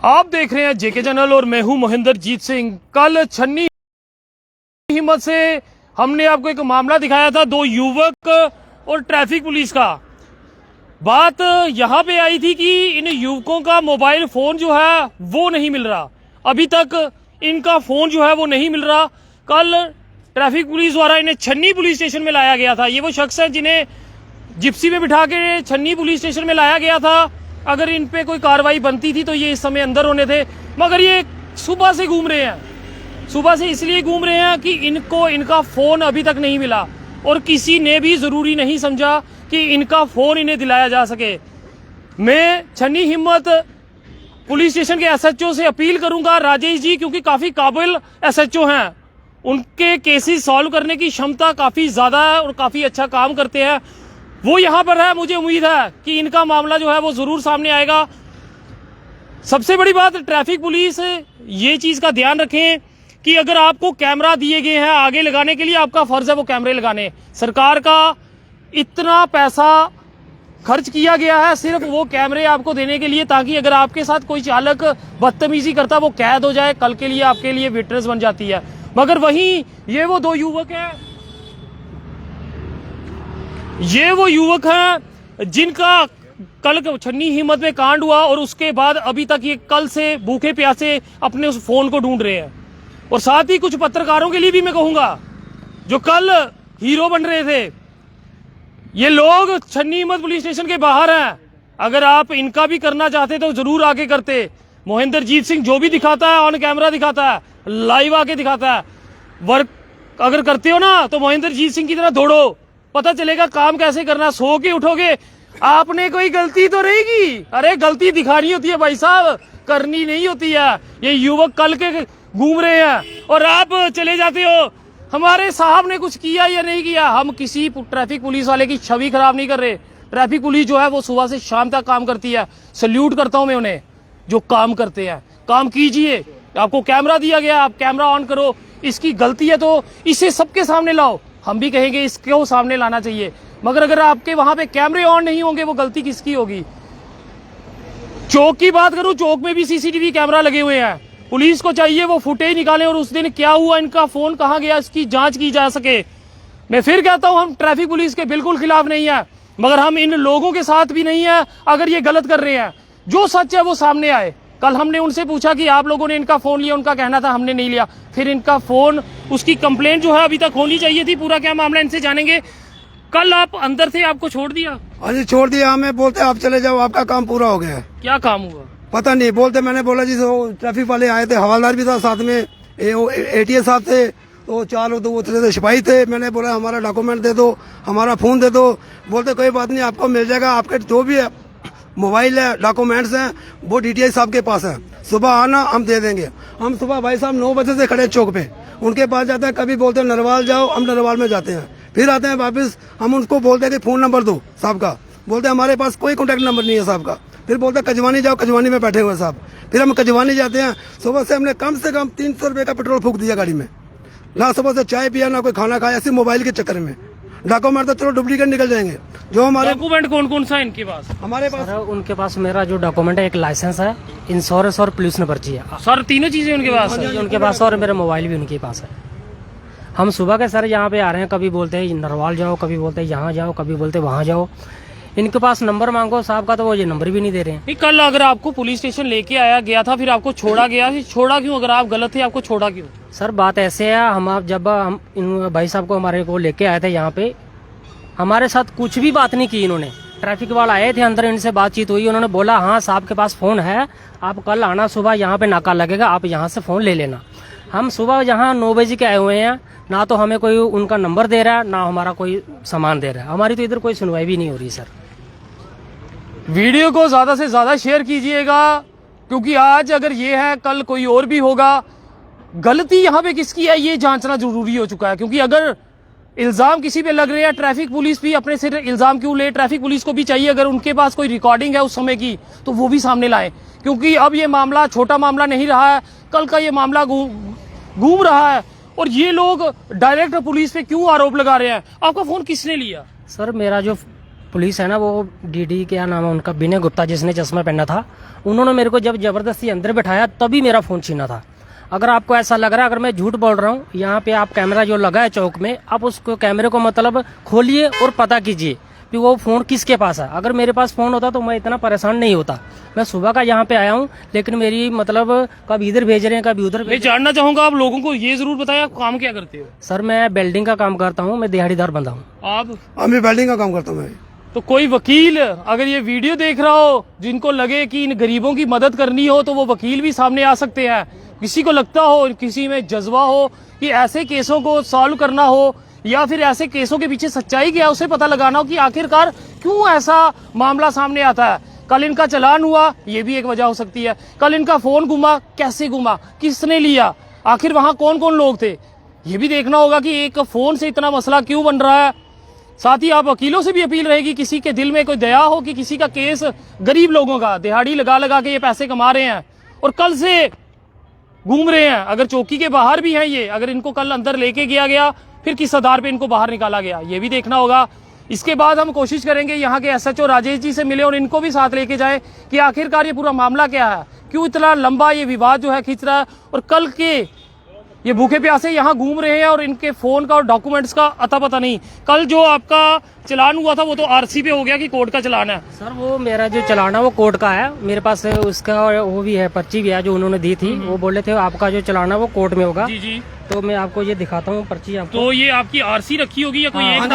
आप देख रहे हैं जेके चैनल और मैं हूं महेंद्रजीत सिंह। कल छन्नी हिम्मत से हमने आपको एक मामला दिखाया था, दो युवक और ट्रैफिक पुलिस का। बात यहां पे आई थी कि इन युवकों का मोबाइल फोन जो है वो नहीं मिल रहा, अभी तक इनका फोन जो है वो नहीं मिल रहा। कल ट्रैफिक पुलिस द्वारा इन्हें छन्नी पुलिस स्टेशन में लाया गया था। ये वो शख्स है जिन्हें जिप्सी में बिठा के छन्नी पुलिस स्टेशन में लाया गया था। अगर इन पे कोई कार्रवाई बनती थी तो ये इस समय अंदर होने थे, मगर ये सुबह से घूम रहे हैं। सुबह से इसलिए घूम रहे हैं कि इनको इनका फोन अभी तक नहीं मिला और किसी ने भी जरूरी नहीं समझा कि इनका फोन इन्हें दिलाया जा सके। मैं छन्नी हिम्मत पुलिस स्टेशन के एसएचओ से अपील करूंगा, राजेश जी, क्योंकि काफी काबिल एसएचओ हैं, उनके केसेस सॉल्व करने की क्षमता काफी ज्यादा है और काफी अच्छा काम करते हैं। वो यहां पर है, मुझे उम्मीद है कि इनका मामला जो है वो जरूर सामने आएगा। सबसे बड़ी बात, ट्रैफिक पुलिस ये चीज का ध्यान रखें कि अगर आपको कैमरा दिए गए हैं आगे लगाने के लिए, आपका फर्ज है वो कैमरे लगाने। सरकार का इतना पैसा खर्च किया गया है सिर्फ वो कैमरे आपको देने के लिए, ताकि अगर आपके साथ कोई चालक बदतमीजी करता वो कैद हो जाए, कल के लिए आपके लिए विटनेस बन जाती है। मगर वहीं ये वो दो युवक हैं, ये वो युवक हैं जिनका कल छन्नी हिम्मत में कांड हुआ और उसके बाद अभी तक ये कल से भूखे प्यासे अपने उस फोन को ढूंढ रहे हैं। और साथ ही कुछ पत्रकारों के लिए भी मैं कहूंगा जो कल हीरो बन रहे थे, ये लोग छन्नी हिम्मत पुलिस स्टेशन के बाहर हैं। अगर आप इनका भी करना चाहते तो जरूर आगे करते। महेंद्रजीत सिंह जो भी दिखाता है ऑन कैमरा दिखाता है, लाइव आके दिखाता है। वर्क अगर करते हो ना तो महेंद्रजीत सिंह की तरह दौड़ो, पता चलेगा काम कैसे करना। सो के उठोगे, आपने कोई गलती तो रहेगी, अरे गलती दिखानी होती है भाई साहब, करनी नहीं होती है। ये युवक कल के घूम रहे हैं और आप चले जाते हो हमारे साहब ने कुछ किया या नहीं किया। हम किसी ट्रैफिक पुलिस वाले की छवि खराब नहीं कर रहे। ट्रैफिक पुलिस जो है वो सुबह से शाम तक काम करती है, सल्यूट करता हूं मैं उन्हें जो काम करते हैं। काम कीजिए, आपको कैमरा दिया गया, आप कैमरा ऑन करो। इसकी गलती है तो इसे सबके सामने लाओ, हम भी कहेंगे इसको सामने लाना चाहिए। मगर अगर आपके वहां पे कैमरे ऑन नहीं होंगे, वो गलती किसकी होगी। चौक की बात करूं, चौक में भी सीसीटीवी कैमरा लगे हुए हैं। पुलिस को चाहिए वो फुटेज निकाले और उस दिन क्या हुआ, इनका फोन कहां गया, इसकी जांच की जा सके। मैं फिर कहता हूं, हम ट्रैफिक पुलिस के बिल्कुल खिलाफ नहीं है, मगर हम इन लोगों के साथ भी नहीं है अगर ये गलत कर रहे हैं। जो सच है वो सामने आए। कल हमने उनसे पूछा कि आप लोगों ने इनका फोन लिया, उनका कहना था हमने नहीं लिया। फिर इनका फोन, उसकी कंप्लेंट जो है अभी तक होनी चाहिए थी। पूरा क्या मामला इनसे जानेंगे। कल आप अंदर थे, आपको छोड़ दिया? अरे छोड़ दिया, हमें बोलते आप चले जाओ, आपका काम पूरा हो गया। क्या काम हुआ पता नहीं, बोलते मैंने बोला जी ट्रैफिक वाले आए थे, हवालदार भी था साथ में, एटीएस साहब थे, तो चार लोग तो वो थे, सिपाही थे। मैंने बोला हमारा डॉक्यूमेंट दे दो, हमारा फोन दे दो। बोलते कोई बात नहीं, आपको मिल जाएगा, आपके जो भी मोबाइल है, डॉक्यूमेंट्स हैं, वो डीटीआई साहब के पास है, सुबह आना हम दे देंगे। हम सुबह भाई साहब 9 बजे से खड़े चौक पे, उनके पास जाते हैं। कभी बोलते हैं नरवाल जाओ, हम नरवाल में जाते हैं, फिर आते हैं वापस। हम उनको बोलते हैं कि फोन नंबर दो साहब का, बोलते हैं हमारे पास कोई कॉन्टैक्ट नंबर नहीं है साहब का। फिर बोलते हैं कजवानी जाओ, कजवानी में बैठे हुए साहब। फिर हम कजवानी जाते हैं। सुबह से हमने कम से कम 300 रुपए का पेट्रोल फूंक दिया गाड़ी में, ना सुबह से चाय पिया ना कोई खाना खाया, ऐसे मोबाइल के चक्कर में। डॉक्यूमेंट तो चलो डुप्लीकेट निकल जाएंगे। जो हमारे डॉक्यूमेंट कौन कौन सा इनके पास? हमारे पास उनके पास मेरा जो डॉक्यूमेंट है, एक लाइसेंस है, इंश्योरेंस और पुलिस ने पर्ची है सर, तीनों चीजें उनके पास है? उनके पास, और मेरा मोबाइल भी उनके पास है। हम सुबह के सर यहाँ पे आ रहे हैं, कभी बोलते हैं नरवाल जाओ, कभी बोलते हैं यहाँ जाओ, कभी बोलते हैं वहाँ जाओ। इनके पास नंबर मांगो साहब का तो वो ये नंबर भी नहीं दे रहे हैं। कल अगर आपको पुलिस स्टेशन लेके आया गया था, फिर आपको छोड़ा गया, छोड़ा क्यों? अगर आप गलत थे आपको छोड़ा क्यों? सर बात ऐसे है, जब हम इन भाई साहब को हमारे को लेके आए थे यहाँ पे, हमारे साथ कुछ भी बात नहीं की इन्होंने। ट्रैफिक वाला आए थे अंदर, इनसे बातचीत हुई, उन्होंने बोला हाँ साहब के पास फोन है, आप कल आना सुबह, यहाँ पे नाका लगेगा, आप यहाँ से फोन ले लेना। हम सुबह यहाँ 9 बजे के आए हुए हैं, ना तो हमें कोई उनका नंबर दे रहा है, ना हमारा कोई सामान दे रहा है। हमारी तो इधर कोई सुनवाई भी नहीं हो रही। सर वीडियो को ज्यादा से ज्यादा शेयर कीजिएगा, क्योंकि आज अगर ये है कल कोई और भी होगा। गलती यहाँ पे किसकी है ये जांचना जरूरी हो चुका है, क्योंकि अगर इल्जाम किसी पे लग रहे हैं, ट्रैफिक पुलिस भी अपने सिर इल्जाम क्यों ले। ट्रैफिक पुलिस को भी चाहिए अगर उनके पास कोई रिकॉर्डिंग है उस समय की तो वो भी सामने लाए, क्योंकि अब ये मामला छोटा मामला नहीं रहा है। कल का ये मामला घूम रहा है और ये लोग डायरेक्ट पुलिस पे क्यों आरोप लगा रहे हैं। आपका फोन किसने लिया? सर मेरा जो पुलिस है ना, वो डीडी क्या नाम है उनका, विनय गुप्ता, जिसने चश्मा पहना था, उन्होंने मेरे को जब जबरदस्ती अंदर बैठाया तभी मेरा फोन छीना था। अगर आपको ऐसा लग रहा है, अगर मैं झूठ बोल रहा हूँ, यहाँ पे आप कैमरा जो लगा है चौक में, आप उसको कैमरे को मतलब खोलिए और पता कीजिए कि वो फोन किसके पास है। अगर मेरे पास फोन होता तो मैं इतना परेशान नहीं होता। मैं सुबह का यहाँ पे आया हूँ, लेकिन मेरी मतलब कभी इधर भेज रहे हैं कभी उधर। मैं जानना चाहूंगा, आप लोगों को ये जरूर बताएं, आप काम क्या करते हो? सर मैं बिल्डिंग का काम करता हूँ, मैं दिहाड़ीदार बंदा हूँ। आप? मैं वेल्डिंग का काम करता हूँ। मैं तो कोई वकील अगर ये वीडियो देख रहा हो, जिनको लगे कि इन गरीबों की मदद करनी हो, तो वो वकील भी सामने आ सकते हैं। किसी को लगता हो, किसी में जज्बा हो कि ऐसे केसों को सॉल्व करना हो, या फिर ऐसे केसों के पीछे सच्चाई क्या है उसे पता लगाना हो कि आखिरकार क्यों ऐसा मामला सामने आता है। कल इनका चालान हुआ, ये भी एक वजह हो सकती है। कल इनका फोन गुमा, कैसे गुमा, किसने लिया, आखिर वहां कौन कौन लोग थे, ये भी देखना होगा कि एक फोन से इतना मसला क्यों बन रहा है। साथ ही आप वकीलों से भी अपील रहेगी, किसी के दिल में कोई दया हो कि किसी का केस, गरीब लोगों का, दिहाड़ी लगा लगा के ये पैसे कमा रहे हैं और कल से घूम रहे हैं, अगर चौकी के बाहर भी हैं ये, अगर इनको कल अंदर लेके गया फिर किस आधार पे इनको बाहर निकाला गया, ये भी देखना होगा। इसके बाद हम कोशिश करेंगे यहाँ के एसएचओ राजेश जी से मिले और इनको भी साथ लेके जाए कि आखिरकार ये पूरा मामला क्या है, क्यों इतना लंबा ये विवाद जो है खींच रहा है, और कल के ये भूखे प्यासे यहाँ घूम रहे हैं और इनके फोन का और डॉक्यूमेंट्स का अता पता नहीं। कल जो आपका चलान हुआ था वो तो आरसी पे हो गया कि कोर्ट का चलान है? सर वो मेरा जो चलान है वो कोर्ट का है, मेरे पास उसका वो भी है, पर्ची भी है जो उन्होंने दी थी। वो बोले थे आपका जो चलान है वो कोर्ट में होगा। जी जी। तो मैं आपको ये दिखाता हूँ पर्ची आपको। तो ये आपकी आरसी रखी होगी या कोई एक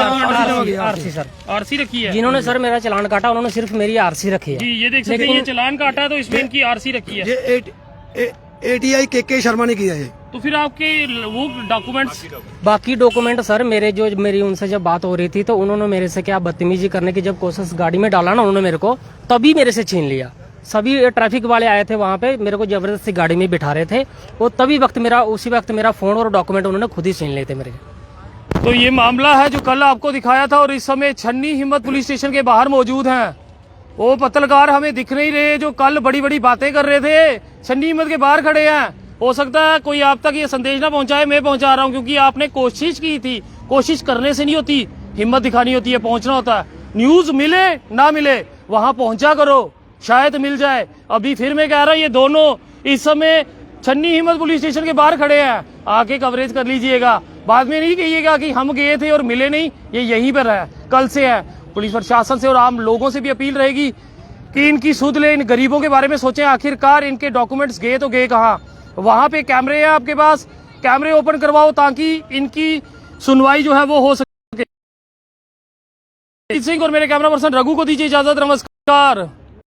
आरसी सर, आरसी रखी है? जिन्होंने सर मेरा चलान काटा उन्होंने सिर्फ मेरी आरसी रखी है। जी ये देख सकते हैं, ये चलान काटा तो इसमें इनकी आरसी रखी है। ये ATI के शर्मा ने किया है। तो फिर आपके वो डॉक्यूमेंट्स? बाकी डॉक्यूमेंट सर मेरी उनसे जब बात हो रही थी तो उन्होंने मेरे से क्या बदतमीजी करने की जब कोशिश गाड़ी में डाला ना उन्होंने मेरे को, तभी मेरे से छीन लिया। सभी ट्रैफिक वाले आए थे वहाँ पे, मेरे को जबरदस्ती गाड़ी में बिठा रहे थे, वो तभी उसी वक्त मेरा फोन और डॉक्यूमेंट उन्होंने खुद ही छीन लिए थे मेरे। तो ये मामला है जो कल आपको दिखाया था, और इस समय छन्नी हिम्मत पुलिस स्टेशन के बाहर मौजूद हैं। वो पत्रकार हमें दिख नहीं रहे जो कल बड़ी बड़ी बातें कर रहे थे, छन्नी हिम्मत के बाहर खड़े हैं। हो सकता है कोई आप तक ये संदेश ना पहुंचाए, मैं पहुंचा रहा हूं, क्योंकि आपने कोशिश की थी। कोशिश करने से नहीं होती, हिम्मत दिखानी होती है, पहुंचना होता है। न्यूज मिले ना मिले वहां पहुंचा करो, शायद मिल जाए। अभी फिर मैं कह रहा हूं, ये दोनों इस समय छन्नी हिम्मत पुलिस स्टेशन के बाहर खड़े हैं, आके कवरेज कर लीजिएगा। बाद में नहीं कहिएगा कि हम गए थे और मिले नहीं, ये यहीं पर है, कल से है। पुलिस प्रशासन से और आम लोगों से भी अपील रहेगी कि इनकी सुध ले, इन गरीबों के बारे में सोचें, आखिरकार इनके डॉक्यूमेंट्स गए तो गए कहाँ। वहां पे कैमरे हैं आपके पास, कैमरे ओपन करवाओ ताकि इनकी सुनवाई जो है वो हो सके। सिंह और मेरे कैमरा पर्सन रघु को दीजिए इजाजत। नमस्कार।